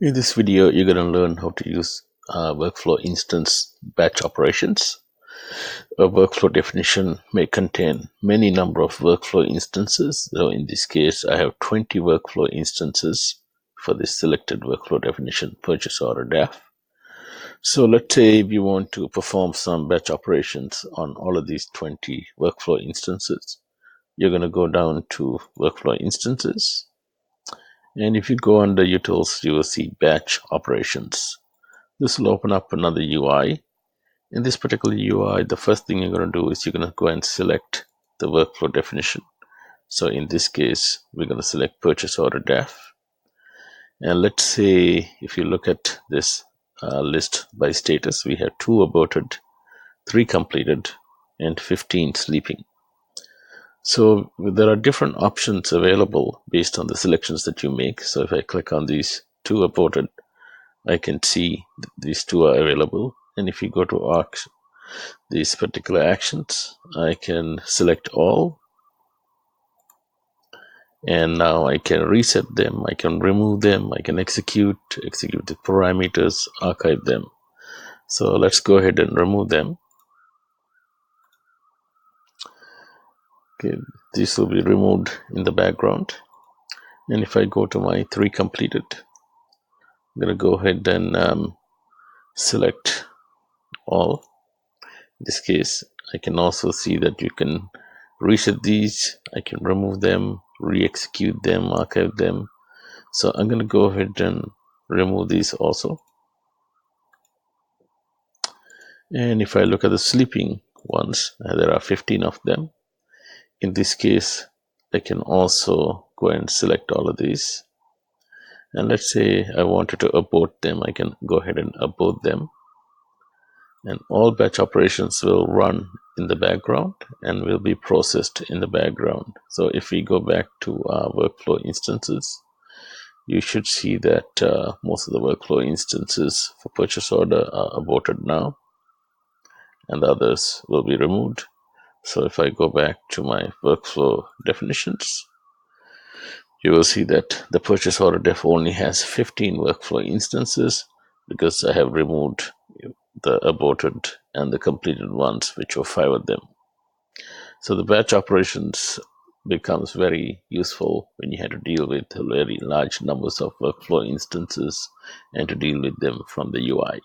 In this video, you're going to learn how to use workflow instance batch operations. A workflow definition may contain many number of workflow instances. So in this case, I have 20 workflow instances for this selected workflow definition, purchase order DAF. So let's say if you want to perform some batch operations on all of these 20 workflow instances, you're going to go down to workflow instances. And if you go under utils, you will see batch operations. This will open up another UI. In this particular UI, the first thing you're going to do is you're going to go and select the workflow definition. So in this case, we're going to select purchase order DAF. And let's say if you look at this list by status, we have 2 aborted, 3 completed, and 15 sleeping. So there are different options available based on the selections that you make. So if I click on these 2 aborted, I can see these 2 are available. And if you go to these particular actions, I can select all. And now I can reset them, I can remove them, I can execute the parameters, archive them. So let's go ahead and remove them. Okay, this will be removed in the background. And if I go to my 3 completed, I'm going to go ahead and select all. In this case, I can also see that you can reset these, I can remove them, re-execute them, archive them. So I'm going to go ahead and remove these also. And if I look at the sleeping ones, there are 15 of them. In this case, I can also go and select all of these. And let's say I wanted to abort them, I can go ahead and abort them. And all batch operations will run in the background and will be processed in the background. So if we go back to our workflow instances, you should see that most of the workflow instances for purchase order are aborted now, and the others will be removed. So if I go back to my workflow definitions, you will see that the purchase order def only has 15 workflow instances because I have removed the aborted and the completed ones, which were 5 of them. So the batch operations becomes very useful when you have to deal with very large numbers of workflow instances and to deal with them from the UI.